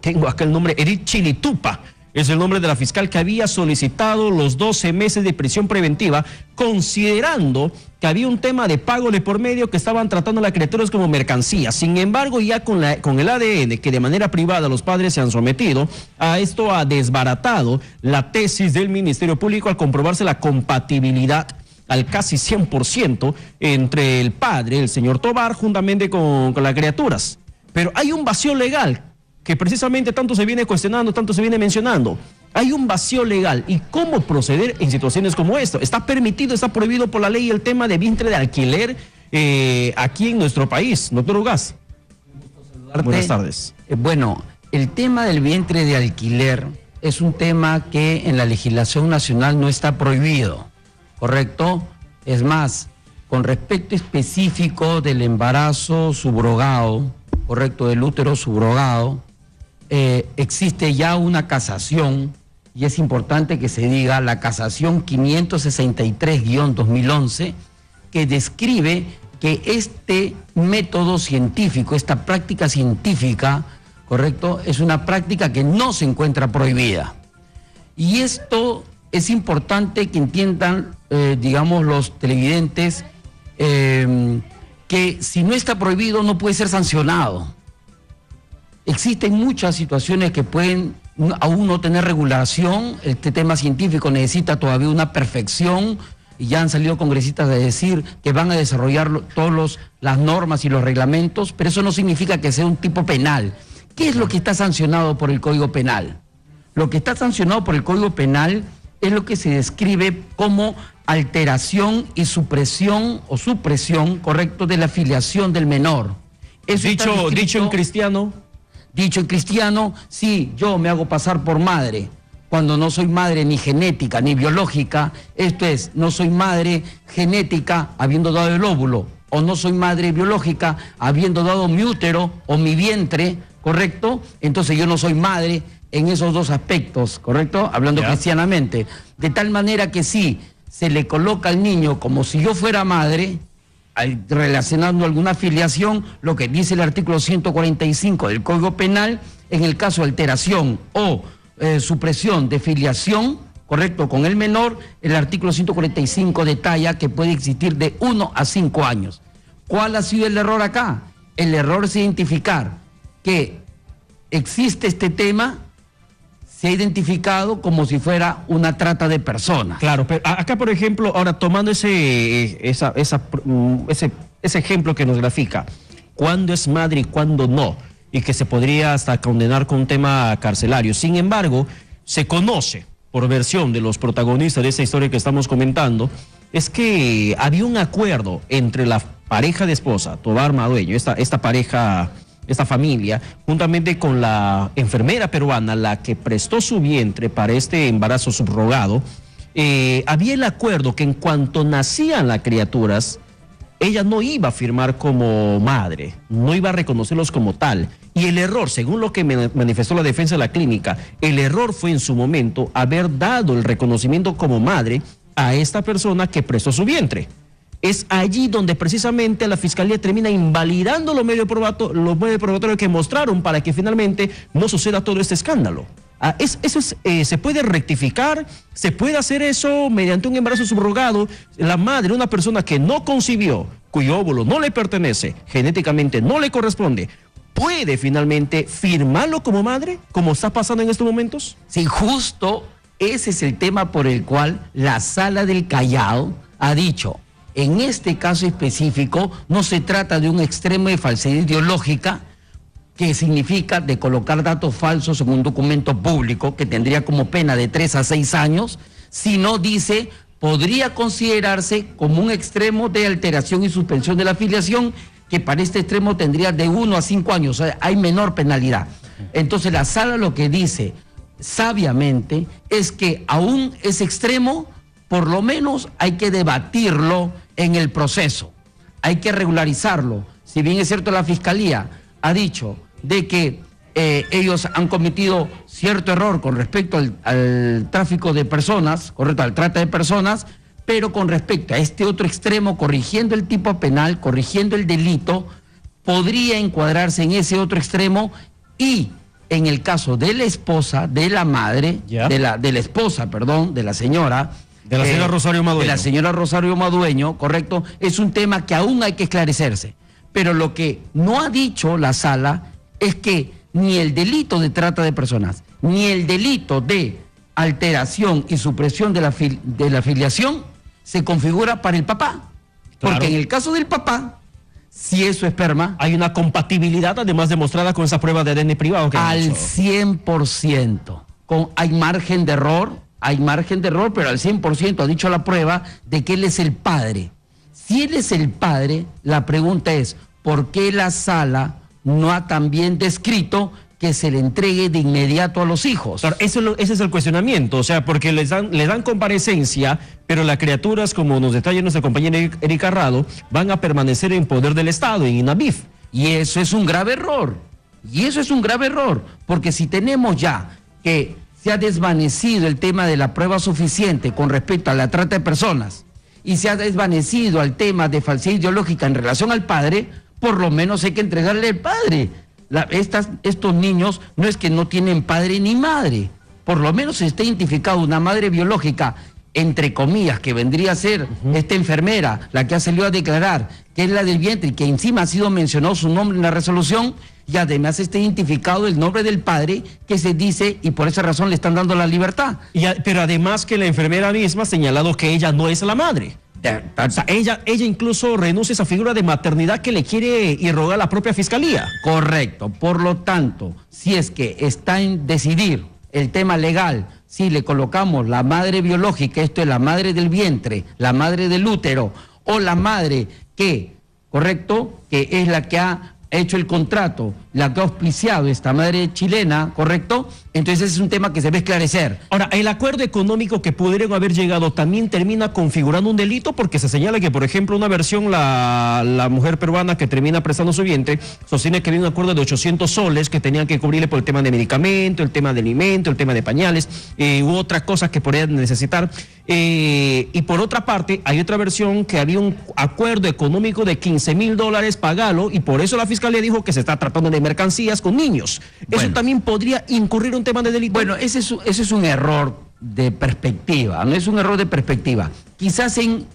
tengo acá el nombre, Edith Chilitupa, es el nombre de la fiscal que había solicitado los 12 meses de prisión preventiva, considerando que había un tema de pago de por medio, que estaban tratando a las criaturas como mercancía. Sin embargo, ya con el ADN, que de manera privada los padres se han sometido, a esto ha desbaratado la tesis del Ministerio Público al comprobarse la compatibilidad al casi 100% entre el padre, el señor Tobar, juntamente con las criaturas. Pero hay un vacío legal que precisamente tanto se viene cuestionando, tanto se viene mencionando. Hay un vacío legal. ¿Y cómo proceder en situaciones como esta? ¿Está permitido, está prohibido por la ley el tema de vientre de alquiler aquí en nuestro país? Doctor Ugaz. Buenas tardes. Bueno, el tema del vientre de alquiler es un tema que en la legislación nacional no está prohibido, ¿correcto? Es más, con respecto específico del embarazo subrogado, ¿correcto? Del útero subrogado, existe ya una casación, y es importante que se diga, la casación 563-2011, que describe que este método científico, esta práctica científica, ¿correcto?, es una práctica que no se encuentra prohibida. Y esto es importante que entiendan, digamos, los televidentes, que si no está prohibido no puede ser sancionado. Existen muchas situaciones que pueden aún no tener regulación. Este tema científico necesita todavía una perfección, y ya han salido congresistas a decir que van a desarrollar todas las normas y los reglamentos, pero eso no significa que sea un tipo penal. ¿Qué es lo que está sancionado por el Código Penal? Lo que está sancionado por el Código Penal es lo que se describe como alteración y supresión, correcto, de la filiación del menor. Eso dicho en cristiano. Dicho en cristiano, sí, yo me hago pasar por madre, cuando no soy madre ni genética ni biológica. Esto es, no soy madre genética habiendo dado el óvulo, o no soy madre biológica habiendo dado mi útero o mi vientre, ¿correcto? Entonces yo no soy madre en esos dos aspectos, ¿correcto? Hablando cristianamente. De tal manera que sí, se le coloca al niño como si yo fuera madre, relacionando alguna filiación, lo que dice el artículo 145 del Código Penal, en el caso de alteración o supresión de filiación, ¿correcto?, con el menor, el artículo 145 detalla que puede existir de 1 a 5 años. ¿Cuál ha sido el error acá? El error es identificar que existe este tema, se ha identificado como si fuera una trata de personas. Claro, pero acá, por ejemplo, ahora tomando ese ejemplo que nos grafica, ¿cuándo es madre y cuándo no? Y que se podría hasta condenar con un tema carcelario. Sin embargo, se conoce, por versión de los protagonistas de esa historia que estamos comentando, es que había un acuerdo entre la pareja de esposa, Tobar Madueño, esta pareja, esta familia, juntamente con la enfermera peruana, la que prestó su vientre para este embarazo subrogado. Había el acuerdo que en cuanto nacían las criaturas, ella no iba a firmar como madre, no iba a reconocerlos como tal. Y el error, según lo que manifestó la defensa de la clínica, el error fue en su momento haber dado el reconocimiento como madre a esta persona que prestó su vientre. Es allí donde precisamente la Fiscalía termina invalidando los medios probatorios que mostraron para que finalmente no suceda todo este escándalo. ¿Se puede rectificar? ¿Se puede hacer eso mediante un embarazo subrogado? La madre, una persona que no concibió, cuyo óvulo no le pertenece, genéticamente no le corresponde, ¿puede finalmente firmarlo como madre, como está pasando en estos momentos? Sí, justo ese es el tema por el cual la Sala del Callao ha dicho: en este caso específico no se trata de un extremo de falsedad ideológica, que significa de colocar datos falsos en un documento público, que tendría como pena de 3 a 6 años, sino dice, podría considerarse como un extremo de alteración y suspensión de la filiación, que para este extremo tendría de 1 a 5 años, o sea, hay menor penalidad. Entonces la sala lo que dice sabiamente es que aún ese extremo, por lo menos hay que debatirlo en el proceso, hay que regularizarlo. Si bien es cierto, la Fiscalía ha dicho de que ellos han cometido cierto error con respecto al tráfico de personas, correcto, al trata de personas, pero con respecto a este otro extremo, corrigiendo el tipo penal, corrigiendo el delito, podría encuadrarse en ese otro extremo y en el caso de la esposa, de la madre, de la esposa, perdón, de la señora. De la señora Rosario Madueño. De la señora Rosario Madueño, correcto, es un tema que aún hay que esclarecerse. Pero lo que no ha dicho la sala es que ni el delito de trata de personas, ni el delito de alteración y supresión de la filiación se configura para el papá. Claro. Porque en el caso del papá, si es su esperma, hay una compatibilidad además demostrada con esa prueba de ADN privado. Al 100%. Hay margen de error, pero al 100% ha dicho la prueba de que él es el padre. Si él es el padre, la pregunta es, ¿por qué la sala no ha también descrito que se le entregue de inmediato a los hijos? Claro, ese es el cuestionamiento, o sea, porque le dan comparecencia, pero las criaturas, como nos detalla nuestra compañera Erika Rado, van a permanecer en poder del Estado, en INAVIF. Y eso es un grave error, porque si tenemos ya que se ha desvanecido el tema de la prueba suficiente con respecto a la trata de personas, y se ha desvanecido el tema de falsedad ideológica en relación al padre, por lo menos hay que entregarle al padre. Estos niños no es que no tienen padre ni madre, por lo menos se está identificado una madre biológica, entre comillas, que vendría a ser esta enfermera, la que ha salido a declarar que es la del vientre y que encima ha sido mencionado su nombre en la resolución, y además está identificado el nombre del padre que se dice, y por esa razón le están dando la libertad. Pero además que la enfermera misma ha señalado que ella no es la madre. O sea, ella incluso renuncia a esa figura de maternidad que le quiere irrogar la propia fiscalía. Correcto. Por lo tanto, si es que está en decidir el tema legal, si le colocamos la madre biológica, esto es la madre del vientre, la madre del útero, o la madre que, correcto, que es la que ha hecho el contrato, la que ha auspiciado esta madre chilena, ¿correcto? Entonces es un tema que se debe esclarecer. Ahora, el acuerdo económico que pudieron haber llegado también termina configurando un delito, porque se señala que, por ejemplo, una versión, la mujer peruana que termina prestando su vientre, sostiene que había un acuerdo de 800 soles que tenían que cubrirle por el tema de medicamento, el tema de alimento, el tema de pañales, u otras cosas que podrían necesitar. Y por otra parte, hay otra versión que había un acuerdo económico de $15,000 pagalo, y por eso la fiscalía dijo que se está tratando de mercancías con niños. Bueno, eso también podría incurrir un tema de delito. Bueno, ese es un error de perspectiva, no es un error de perspectiva. Quizás en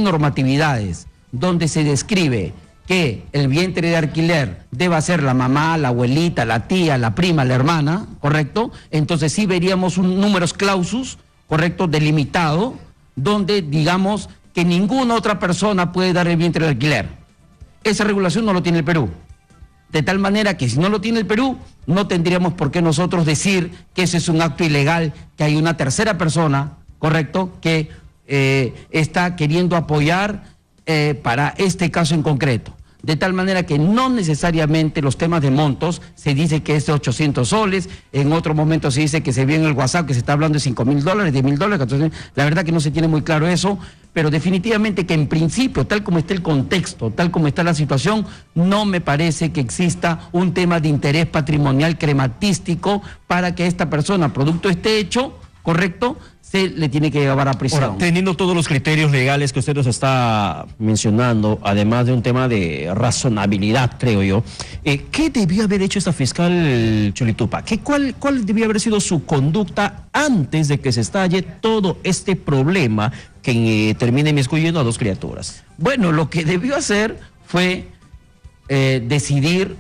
normatividades donde se describe que el vientre de alquiler deba ser la mamá, la abuelita, la tía, la prima, la hermana, ¿correcto? Entonces sí veríamos un números clausus, ¿correcto?, delimitado, donde digamos que ninguna otra persona puede dar el vientre de alquiler. Esa regulación no lo tiene el Perú. De tal manera que si no lo tiene el Perú, no tendríamos por qué nosotros decir que ese es un acto ilegal, que hay una tercera persona, ¿correcto?, que está queriendo apoyar para este caso en concreto. De tal manera que no necesariamente los temas de montos, se dice que es de 800 soles, en otro momento se dice que se vio en el WhatsApp que se está hablando de $5,000, $10,000, entonces la verdad que no se tiene muy claro eso, pero definitivamente que en principio, tal como está el contexto, tal como está la situación, no me parece que exista un tema de interés patrimonial crematístico para que esta persona, producto de este hecho, ¿correcto?, se le tiene que llevar a prisión. Ahora, teniendo todos los criterios legales que usted nos está mencionando, además de un tema de razonabilidad, creo yo, ¿qué debió haber hecho esta fiscal Cholitupa? ¿Cuál debió haber sido su conducta antes de que se estalle todo este problema que termine inmiscuyendo a dos criaturas? Bueno, lo que debió hacer fue decidir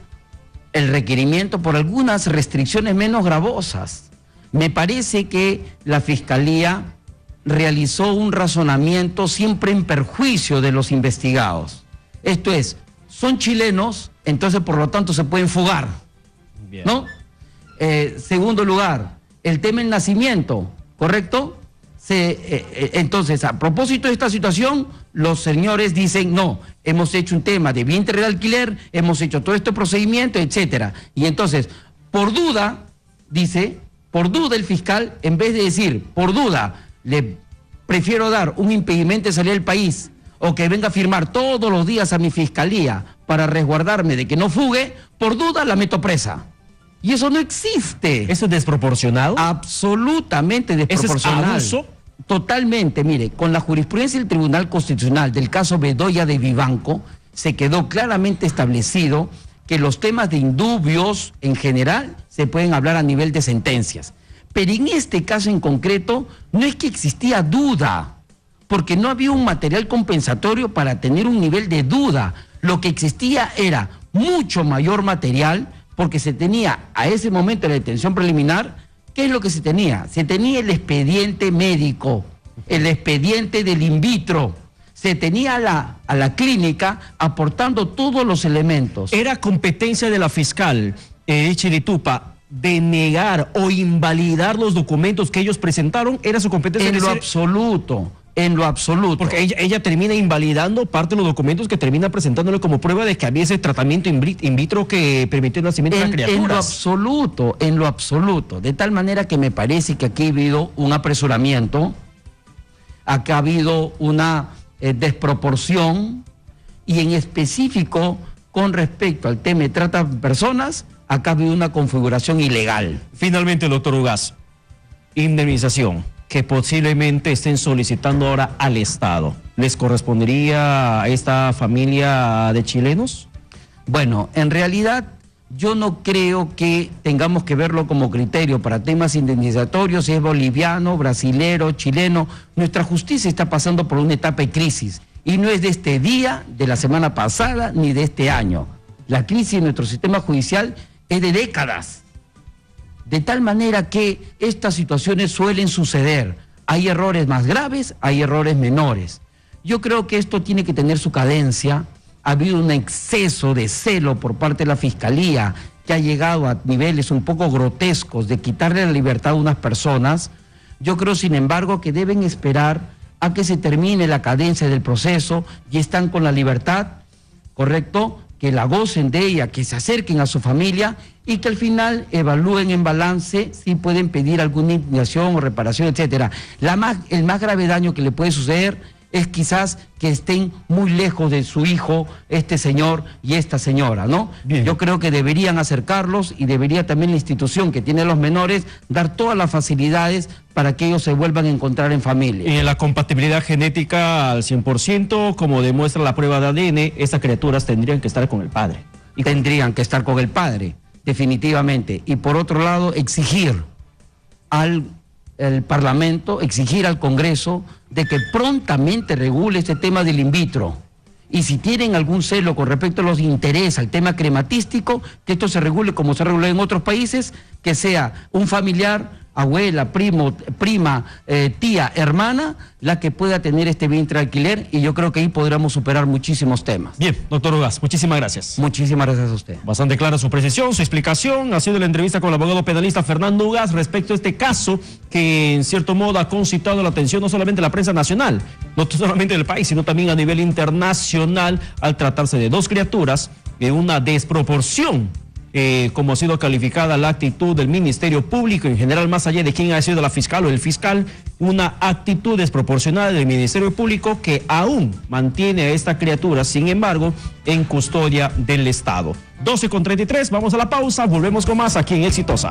el requerimiento por algunas restricciones menos gravosas. Me parece que la Fiscalía realizó un razonamiento siempre en perjuicio de los investigados. Esto es, son chilenos, entonces por lo tanto se pueden fugar. Bien. ¿No? Segundo lugar, el tema del nacimiento, ¿correcto? Entonces, a propósito de esta situación, los señores dicen, no, hemos hecho un tema de vientre de alquiler, hemos hecho todo este procedimiento, etcétera. Y entonces, por duda, dice... Por duda el fiscal, en vez de decir, por duda, le prefiero dar un impedimento de salir del país o que venga a firmar todos los días a mi fiscalía para resguardarme de que no fugue, por duda la meto presa. Y eso no existe. ¿Eso es desproporcionado? Absolutamente desproporcional. ¿Eso es abuso? Totalmente. Mire, con la jurisprudencia del Tribunal Constitucional del caso Bedoya de Vivanco, se quedó claramente establecido que los temas de indubios en general se pueden hablar a nivel de sentencias. Pero en este caso en concreto no es que existía duda, porque no había un material compensatorio para tener un nivel de duda. Lo que existía era mucho mayor material, porque se tenía a ese momento de la detención preliminar. ¿Qué es lo que se tenía? Se tenía el expediente médico, el expediente del in vitro, se tenía a la clínica aportando todos los elementos. ¿Era competencia de la fiscal Chiritupa de negar o invalidar los documentos que ellos presentaron? ¿Era su competencia? En lo absoluto. En lo absoluto. Porque ella termina invalidando parte de los documentos que termina presentándole como prueba de que había ese tratamiento in vitro que permitió el nacimiento de las criaturas. En lo absoluto. De tal manera que me parece que aquí ha habido un apresuramiento, acá ha habido una desproporción, y en específico con respecto al tema de trata de personas, acá ha habido una configuración ilegal. Finalmente, doctor Ugaz, indemnización que posiblemente estén solicitando ahora al Estado, ¿les correspondería a esta familia de chilenos? Bueno, en realidad yo no creo que tengamos que verlo como criterio para temas indemnizatorios, si es boliviano, brasilero, chileno. Nuestra justicia está pasando por una etapa de crisis, y no es de este día, de la semana pasada, ni de este año. La crisis en nuestro sistema judicial es de décadas. De tal manera que estas situaciones suelen suceder. Hay errores más graves, hay errores menores. Yo creo que esto tiene que tener su cadencia. Ha habido un exceso de celo por parte de la Fiscalía, que ha llegado a niveles un poco grotescos de quitarle la libertad a unas personas. Yo creo, sin embargo, que deben esperar a que se termine la cadencia del proceso y están con la libertad, ¿correcto?, que la gocen de ella, que se acerquen a su familia y que al final evalúen en balance si pueden pedir alguna indemnización o reparación, etcétera. El más grave daño que le puede suceder es quizás que estén muy lejos de su hijo, este señor y esta señora, ¿no? Bien. Yo creo que deberían acercarlos, y debería también la institución que tiene a los menores dar todas las facilidades para que ellos se vuelvan a encontrar en familia. La compatibilidad genética al 100%, como demuestra la prueba de ADN, estas criaturas tendrían que estar con el padre. Tendrían que estar con el padre, definitivamente. Y por otro lado, exigir al Parlamento, exigir al Congreso de que prontamente regule este tema del in vitro. Y si tienen algún celo con respecto a los intereses al tema crematístico, que esto se regule como se regula en otros países, que sea un familiar, abuela, primo, prima, tía, hermana, la que pueda tener este vientre de alquiler, y yo creo que ahí podremos superar muchísimos temas. Bien, doctor Ugaz, muchísimas gracias. Muchísimas gracias a usted. Bastante clara su precisión, su explicación. Ha sido la entrevista con el abogado penalista Fernando Ugaz respecto a este caso que en cierto modo ha concitado la atención no solamente de la prensa nacional, no solamente del país, sino también a nivel internacional, al tratarse de dos criaturas de una desproporción. Como ha sido calificada la actitud del Ministerio Público en general, más allá de quién ha sido la fiscal o el fiscal, una actitud desproporcionada del Ministerio Público que aún mantiene a esta criatura, sin embargo, en custodia del Estado. 12:33, vamos a la pausa, volvemos con más aquí en Exitosa.